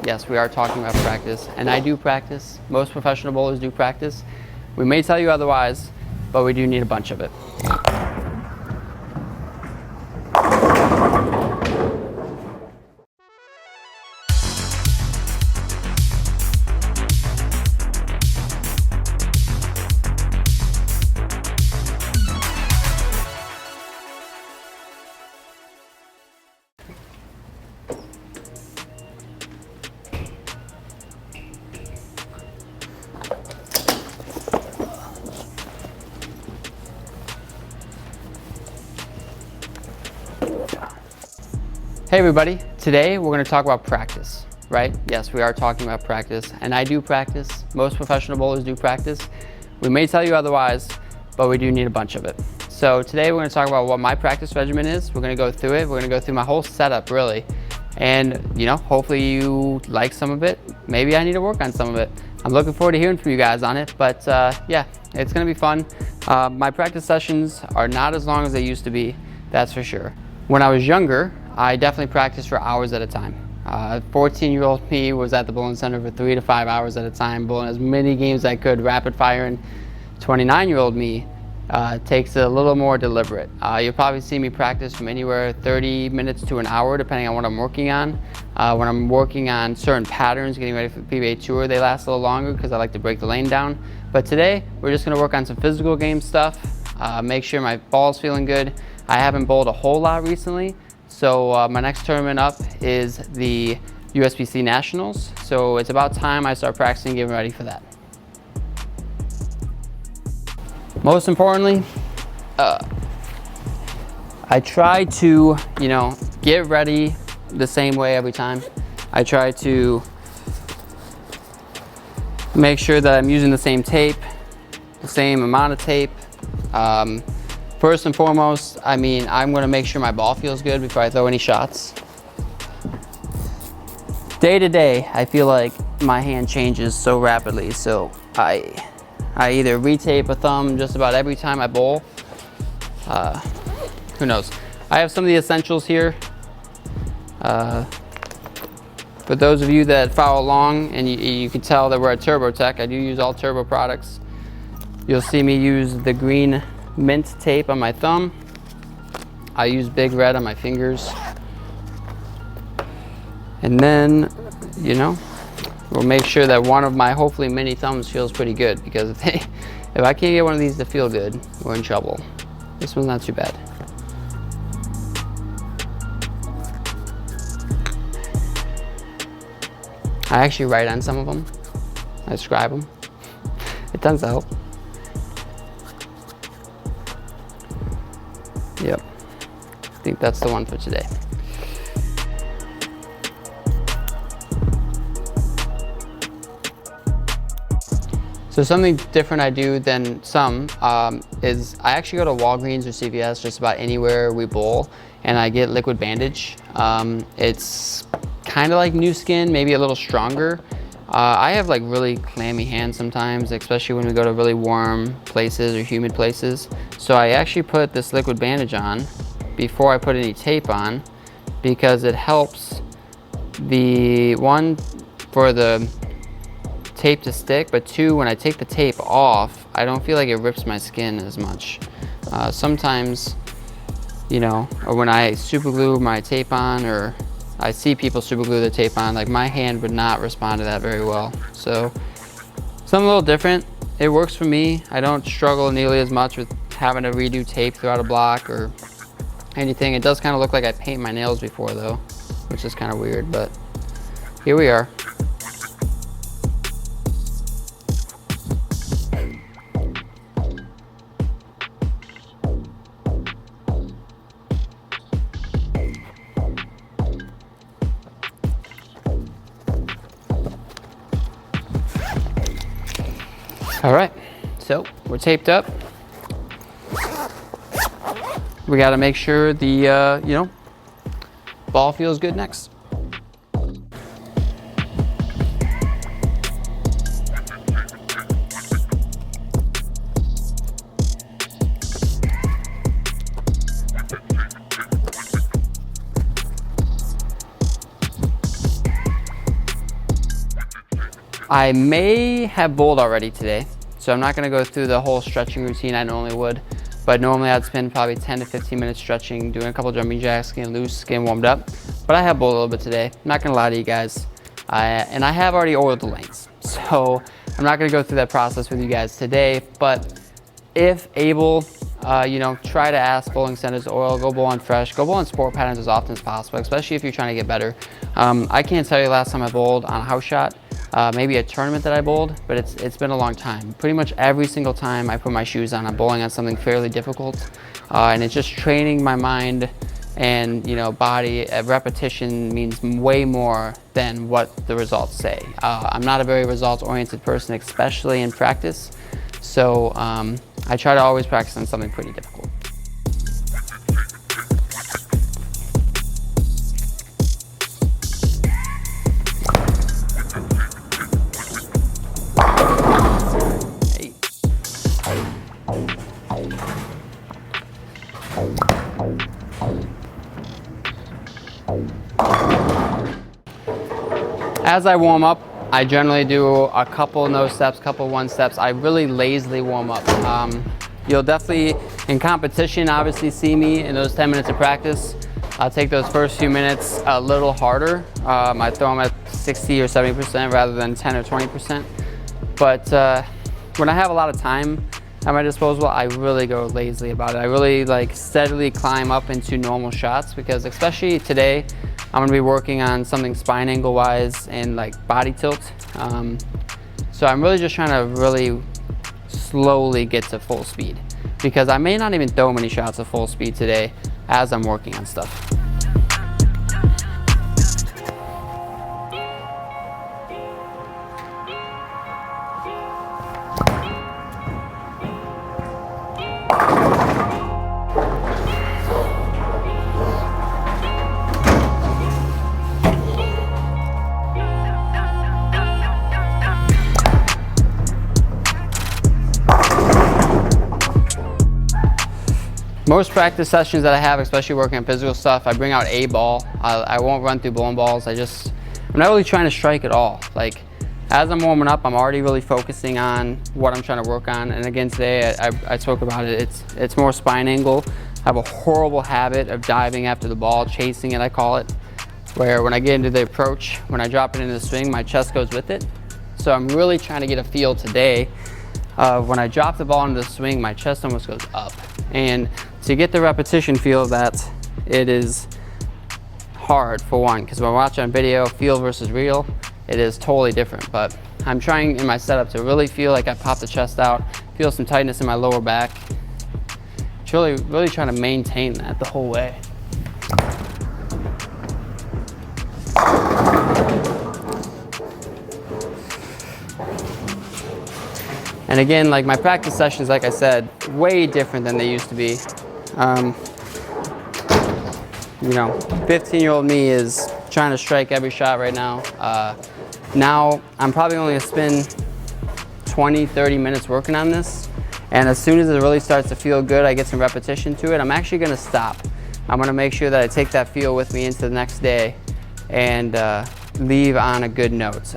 yes, we are talking about practice, and I do practice. Most professional bowlers do practice. We may tell you otherwise, but we do need a bunch of it. Hey everybody, today we're going to talk about practice, right? Yes, we are talking about practice, and I do practice. Most professional bowlers do practice. We may tell you otherwise, but we do need a bunch of it. So today we're going to talk about what my practice regimen is. We're going to go through it. We're going to go through my whole setup, really. And, hopefully you like some of it. Maybe I need to work on some of it. I'm looking forward to hearing from you guys on it, but yeah, it's going to be fun. My practice sessions are not as long as they used to be, that's for sure. When I was younger, I definitely practiced for hours at a time. 14-year-old me was at the bowling center for 3 to 5 hours at a time, bowling as many games as I could, rapid fire, and 29-year-old me takes it a little more deliberate. You'll probably see me practice from anywhere 30 minutes to an hour, depending on what I'm working on. When I'm working on certain patterns, getting ready for the PBA tour, they last a little longer because I like to break the lane down. But today, we're just gonna work on some physical game stuff, make sure my ball's feeling good. I haven't bowled a whole lot recently, so my next tournament up is the USBC Nationals. So it's about time I start practicing and getting ready for that. Most importantly, I try to, get ready the same way every time. I try to make sure that I'm using the same tape, the same amount of tape. First and foremost, I'm gonna make sure my ball feels good before I throw any shots. Day to day, I feel like my hand changes so rapidly, so I either retape a thumb just about every time I bowl. Who knows? I have some of the essentials here. For those of you that follow along and you can tell that we're at Turbo Tech, I do use all Turbo products. You'll see me use the green mint tape on my thumb. I use Big Red on my fingers. And then, we'll make sure that one of my hopefully mini thumbs feels pretty good, because if I can't get one of these to feel good, we're in trouble. This one's not too bad. I actually write on some of them. I scribe them. It tends to help. Yep, I think that's the one for today. So something different I do than some is I actually go to Walgreens or CVS, just about anywhere we bowl, and I get liquid bandage. It's kind of like new skin, maybe a little stronger. I have like really clammy hands sometimes, especially when we go to really warm places or humid places. So I actually put this liquid bandage on before I put any tape on, because it helps for the tape to stick, but two, when I take the tape off, I don't feel like it rips my skin as much. Sometimes, or when I super glue my tape on, or I see people super glue the tape on, like my hand would not respond to that very well. So something a little different. It works for me. I don't struggle nearly as much with having to redo tape throughout a block or anything. It does kind of look like I paint my nails before though, which is kind of weird, but here we are. All right, so we're taped up. We got to make sure the ball feels good next. I may have bowled already today, so I'm not gonna go through the whole stretching routine I normally would, but normally I'd spend probably 10 to 15 minutes stretching, doing a couple jumping jacks, getting loose, getting warmed up. But I have bowled a little bit today. I'm not gonna lie to you guys. And I have already oiled the lanes. So I'm not gonna go through that process with you guys today, but if able, you know, try to ask bowling centers to oil, go bowl on fresh, go bowl on sport patterns as often as possible, especially if you're trying to get better. I can't tell you last time I bowled on a house shot, maybe a tournament that I bowled, but it's been a long time. Pretty much every single time I put my shoes on, I'm bowling on something fairly difficult, and it's just training my mind and, you know, body. Repetition means way more than what the results say. I'm not a very results-oriented person, especially in practice, so I try to always practice on something pretty difficult. As I warm up, I generally do a couple no steps, couple one steps. I really lazily warm up. You'll definitely, in competition, obviously see me in those 10 minutes of practice. I'll take those first few minutes a little harder. I throw them at 60 or 70% rather than 10 or 20%. But when I have a lot of time at my disposal, I really go lazily about it. I really like steadily climb up into normal shots, because especially today, I'm gonna be working on something spine angle wise and like body tilt. So I'm really just trying to really slowly get to full speed, because I may not even throw many shots at full speed today as I'm working on stuff. Most practice sessions that I have, especially working on physical stuff, I bring out a ball. I won't run through bowling balls. I'm not really trying to strike at all. Like, as I'm warming up, I'm already really focusing on what I'm trying to work on. And again, today, I spoke about it. It's more spine angle. I have a horrible habit of diving after the ball, chasing it, I call it, where when I get into the approach, when I drop it into the swing, my chest goes with it. So I'm really trying to get a feel today of when I drop the ball into the swing, my chest almost goes up. And to get the repetition feel of that, it is hard for one, because when I watch on video, feel versus real, it is totally different. But I'm trying in my setup to really feel like I pop the chest out, feel some tightness in my lower back. Really trying to maintain that the whole way. And again, like my practice sessions, like I said, way different than they used to be. You know, 15-year-old me is trying to strike every shot right now. Now I'm probably only gonna spend 20, 30 minutes working on this. And as soon as it really starts to feel good, I get some repetition to it, I'm actually gonna stop. I'm gonna make sure that I take that feel with me into the next day and leave on a good note.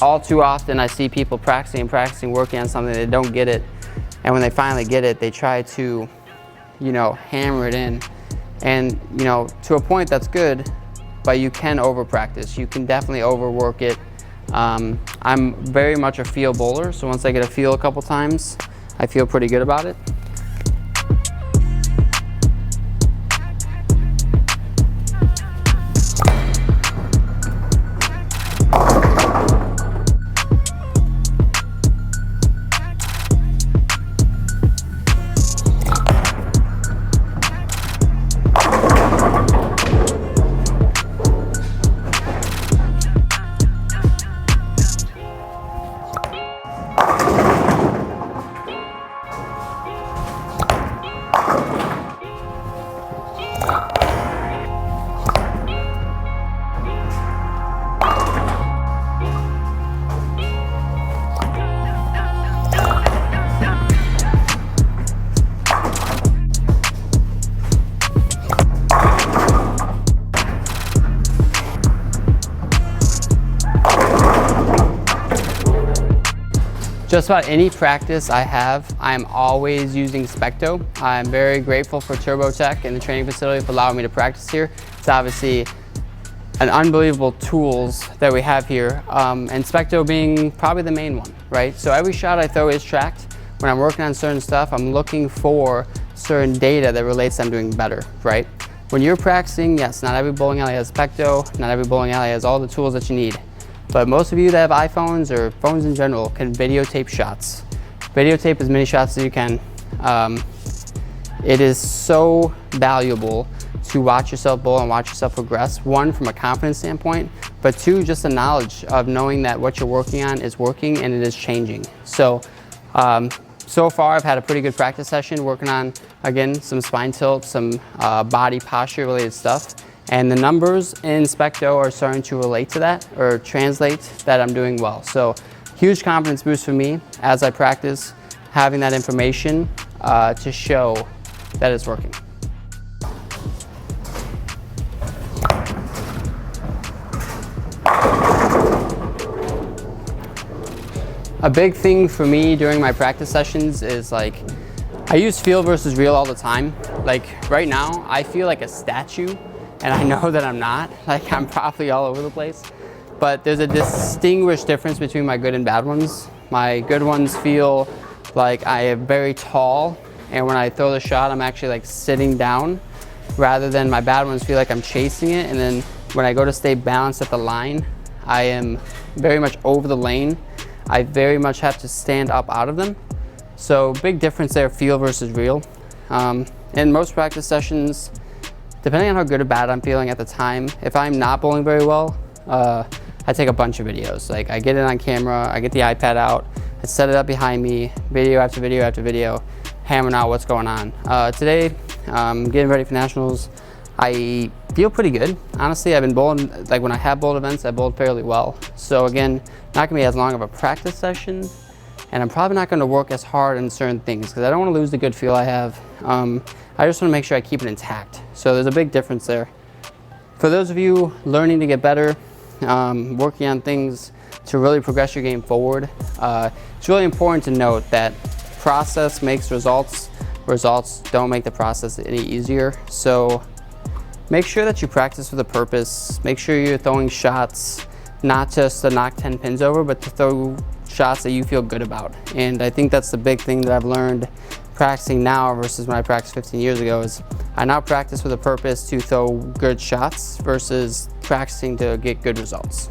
All too often I see people practicing, working on something, they don't get it. And when they finally get it, they try to, you know, hammer it in. And, you know, to a point that's good, but you can over practice. You can definitely overwork it. I'm very much a feel bowler, so once I get a feel a couple times, I feel pretty good about it. Just about any practice I have, I'm always using Specto. I'm very grateful for TurboTech and the training facility for allowing me to practice here. It's obviously an unbelievable tools that we have here, and Specto being probably the main one, right? So every shot I throw is tracked. When I'm working on certain stuff, I'm looking for certain data that relates to I'm doing better, right? When you're practicing, yes, not every bowling alley has Specto, not every bowling alley has all the tools that you need. But most of you that have iPhones or phones in general can videotape shots. Videotape as many shots as you can. It is so valuable to watch yourself bowl and watch yourself progress. One, from a confidence standpoint, but two, just the knowledge of knowing that what you're working on is working and it is changing. So, so far I've had a pretty good practice session working on, again, some spine tilt, some body posture related stuff. And the numbers in Specto are starting to relate to that or translate that I'm doing well. So huge confidence boost for me as I practice, having that information to show that it's working. A big thing for me during my practice sessions is like, I use feel versus real all the time. Like right now, I feel like a statue and I know that I'm not. Like I'm probably all over the place. But there's a distinguished difference between my good and bad ones. My good ones feel like I am very tall, and when I throw the shot, I'm actually like sitting down, rather than my bad ones feel like I'm chasing it, and then when I go to stay balanced at the line, I am very much over the lane. I very much have to stand up out of them. So big difference there, feel versus real. In most practice sessions, depending on how good or bad I'm feeling at the time, if I'm not bowling very well, I take a bunch of videos. Like I get it on camera, I get the iPad out, I set it up behind me, video after video after video, hammering out what's going on. Today, getting ready for nationals, I feel pretty good. Honestly, I've been bowling, like when I have bowled events, I bowled fairly well. So again, not gonna be as long of a practice session, and I'm probably not gonna work as hard in certain things because I don't wanna lose the good feel I have. I just wanna make sure I keep it intact. So there's a big difference there. For those of you learning to get better, working on things to really progress your game forward, it's really important to note that process makes results. Results don't make the process any easier. So make sure that you practice with a purpose. Make sure you're throwing shots, not just to knock 10 pins over, but to throw shots that you feel good about. And I think that's the big thing that I've learned practicing now versus when I practiced 15 years ago is I now practice with a purpose to throw good shots versus practicing to get good results.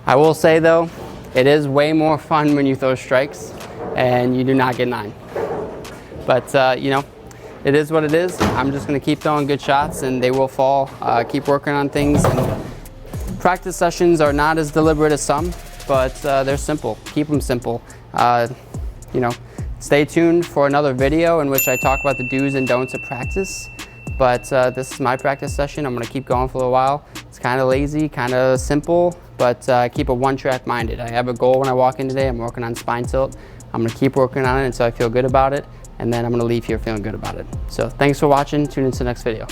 I will say though, it is way more fun when you throw strikes and you do not get 9. But you know, it is what it is. I'm just gonna keep throwing good shots and they will fall. Keep working on things. And practice sessions are not as deliberate as some, but they're simple. Keep them simple. You know, stay tuned for another video in which I talk about the do's and don'ts of practice. But this is my practice session. I'm gonna keep going for a little while. It's kind of lazy, kind of simple, but keep a one-track minded. I have a goal when I walk in today. I'm working on spine tilt. I'm gonna keep working on it until I feel good about it, and then I'm gonna leave here feeling good about it. So thanks for watching. Tune into the next video.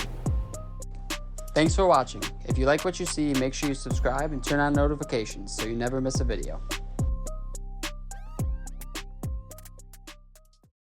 Thanks for watching. If you like what you see, make sure you subscribe and turn on notifications so you never miss a video.